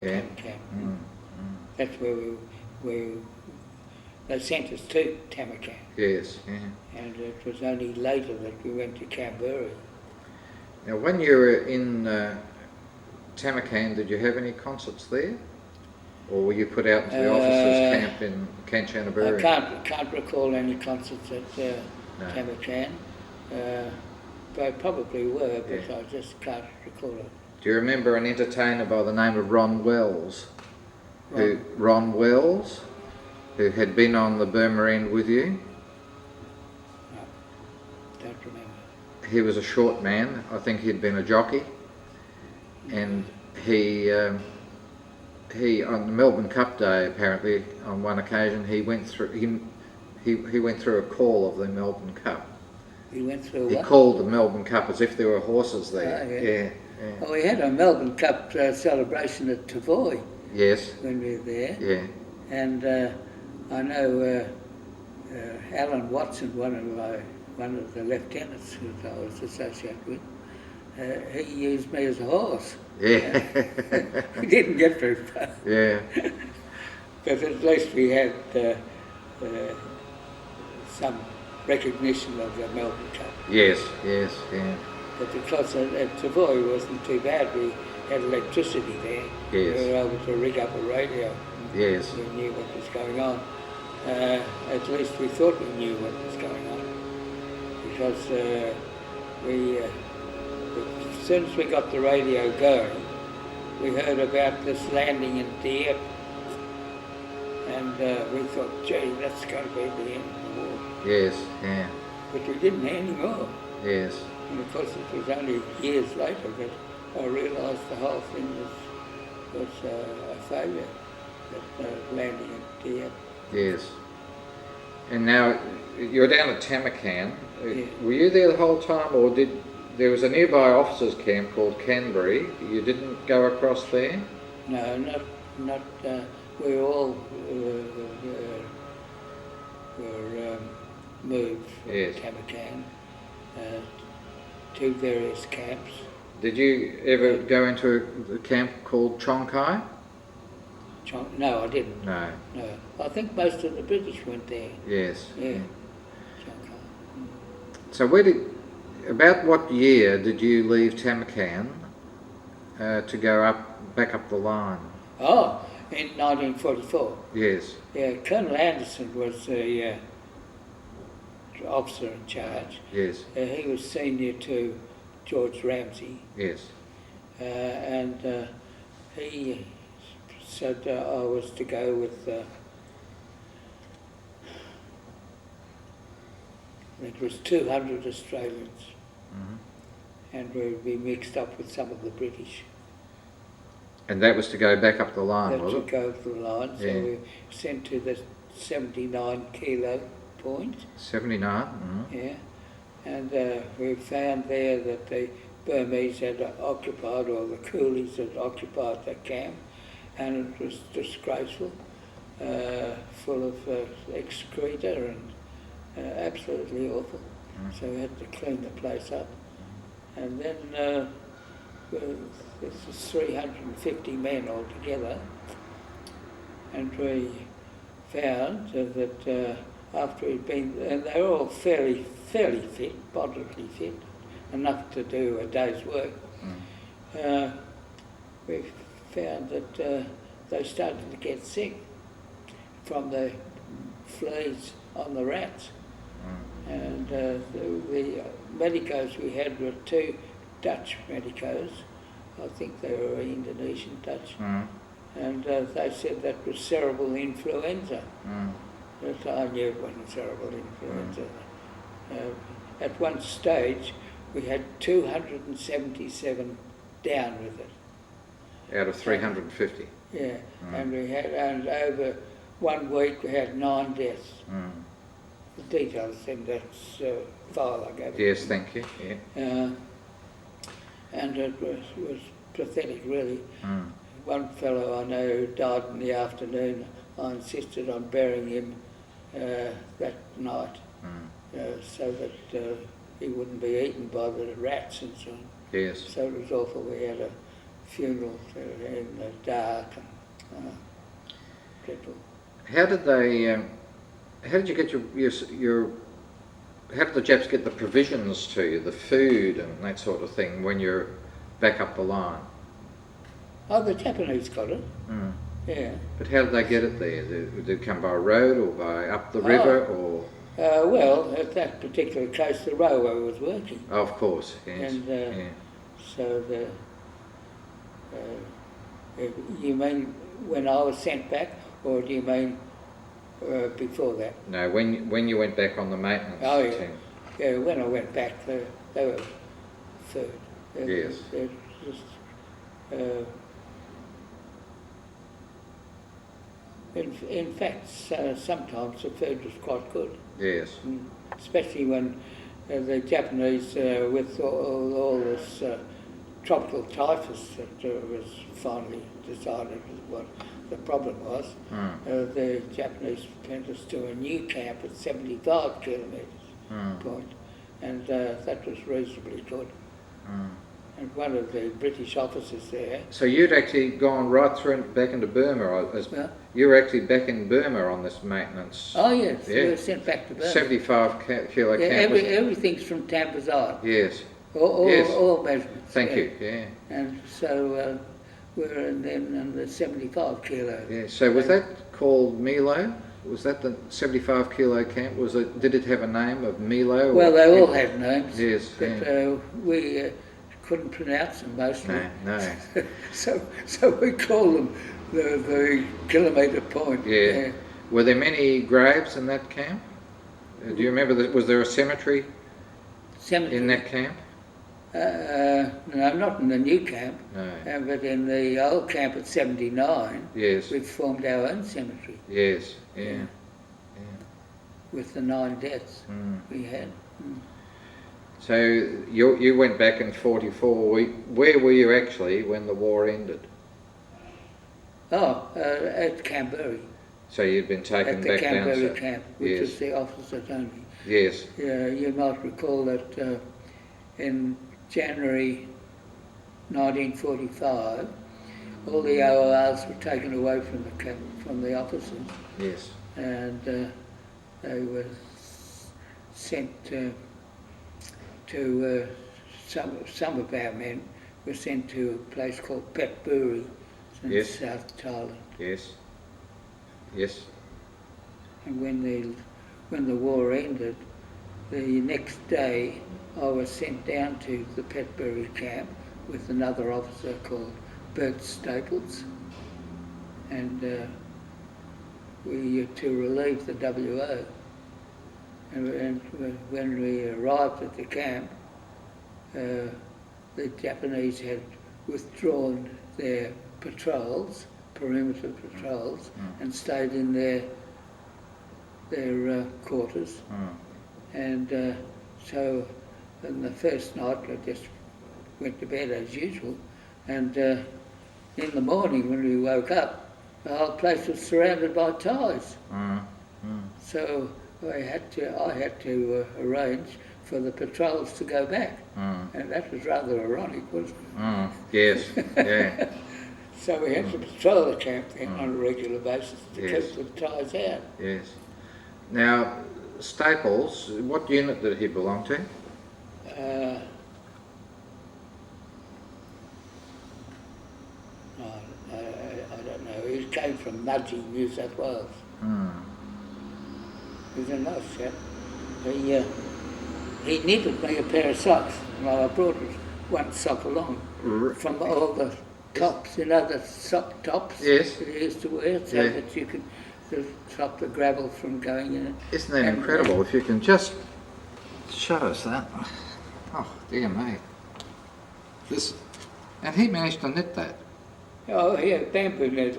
Yeah. Tamarkan. That's where they sent us to Tamarkan. Yes, yeah. And it was only later that we went to Canberra. Now, when you were in Tamarkan, did you have any concerts there? Or were you put out into the officers' camp in Kanchanaburi? I can't recall any concerts at Tamarkan. They probably were, but yeah. I just can't recall it. Do you remember an entertainer by the name of Ron Wells? Ron Wells, who had been on the Burma end with you? No, don't remember. He was a short man. I think he'd been a jockey, and he on the Melbourne Cup Day, apparently on one occasion he went through he went through a call of the Melbourne Cup. He went through what? He what? called the Melbourne Cup as if there were horses there. Oh, yeah. Well, we had a Melbourne Cup celebration at Tavoy. Yes. When we were there. Yeah. And I know Alan Watson, one of the lieutenants who I was associated with, he used me as a horse. Yeah. We didn't get very far. Yeah. But at least we had some recognition of the Melbourne Cup. Yes, yes, yeah. But because at Tavoy wasn't too bad, we had electricity there. Yes. We were able to rig up a radio. Yes. We knew what was going on. At least we thought we knew what was going on. Because as soon as we got the radio going, we heard about this landing in Dieppe. And we thought, gee, that's going to be the end of the war. Yes, yeah. But we didn't anymore. Yes. And of course it was only years later that I realised the whole thing was a failure, that landing at Dieppe. Yes. And now you're down at Tamarkan. Yeah. Were you there the whole time, or there was a nearby officers' camp called Canberra? You didn't go across there? No, not. We all were moved from Tamarkan to various camps. Did you ever go into a camp called Chonkai? No, I didn't. No. No. I think most of the British went there. Yes. Yeah. So about what year did you leave Tamarkan to go back up the line? Oh, in 1944. Yes. Yeah, Colonel Anderson was the officer in charge. Yes. He was senior to George Ramsey. Yes. And he said I was to go with, I think it was 200 Australians, and we would be mixed up with some of the British. And that was to go back up the line, was it? To go up the line, so we were sent to the 79 kilo point. 79? Yeah. And we found there that the Burmese had occupied, or the coolies had occupied the camp, and it was disgraceful, full of excreta and absolutely awful. So we had to clean the place up. And then this was 350 men altogether, and we found that after we'd been, and they were all fairly fit, bodily fit, enough to do a day's work. We found that they started to get sick from the fleas on the rats. And the medicos we had were 2 Dutch medicos. I think they were Indonesian Dutch. And they said that was cerebral influenza. That I knew it wasn't cerebral influenza. At one stage, we had 277 down with it. Out of 350? Yeah, and we had, and over 1 week we had 9 deaths. The details in that file I gave. Yes, thank you. Yeah. And it was pathetic, really. One fellow I know who died in the afternoon, I insisted on burying him that night, so that he wouldn't be eaten by the rats and so on. Yes. So it was awful. We had a funerals in the dark and dreadful. How did they? How did you get your? How did the Japs get the provisions to you, the food and that sort of thing, when you're back up the line? Oh, the Japanese got it. Mm. Yeah. But how did they get it there? Did it come by road or by up the river or? Well, at that particular case, the railway was working. Oh, of course, yes. And yeah. so you mean when I was sent back, or do you mean before that? No, when you went back on the maintenance Oh, yeah. team. Yeah, when I went back, they were third. Yes. It just, in fact, sometimes the food was quite good. Yes. Especially when the Japanese, with all this tropical typhus that was finally decided what the problem was, the Japanese sent us to a new camp at 75 kilometres point, and that was reasonably good. And one of the British officers there. So you'd actually gone right through back into Burma. You were actually back in Burma on this maintenance. Oh yes, Yeah. we were sent back to Burma. 75 kilo Yeah, camp. everything's from Tambazai. Yes. All Yes. measurements. Thank yeah. you. Yeah. And so we're in the 75 kilo. Yeah. So was that called Milo? Was that the 75 kilo camp? Was it? Did it have a name of Milo? Well, they all had names. Yes. But Yeah. we couldn't pronounce them mostly. No. so we call them the kilometre point. Yeah. Were there many graves in that camp? Do you remember that? Was there a cemetery in that camp? No, not in the new camp. No. But in the old camp at 79, Yes. we formed our own cemetery Yes. Yeah. with the 9 deaths we had. So you went back in 44. Where were you actually when the war ended? Oh, at Canberra. So you'd been taken At the back down Canberra south? camp, which Yes. is the officers only. Yes. You might recall that in January 1945, all the ORs were taken away from the camp, from the officers, Yes. and they were sent to some of our men were sent to a place called Petburi in Yes. South Thailand. Yes. Yes. And when the war ended, the next day I was sent down to the Petbury camp with another officer called Bert Staples, and we to relieve the WO. And when we arrived at the camp, the Japanese had withdrawn their patrols, perimeter patrols, and stayed in their quarters. And so on the first night I just went to bed as usual, and in the morning when we woke up, the whole place was surrounded by Thais. So I had to arrange for the patrols to go back, and that was rather ironic, wasn't it? Yes. Yeah. So we had to patrol the camp then on a regular basis to Yes. keep the Thais out. Yes. Now, Staples, what unit did he belong to? I don't know. He came from Mudgee, New South Wales. He was a nice chap. He knitted me a pair of socks, and I brought one sock along from all the tops, the sock tops Yes. that he used to wear, so Yeah. that you could stop the gravel from going in. Isn't that And, incredible? If you can just show us that. Oh, dear me. And he managed to knit that. Oh, yeah, bamboo needle.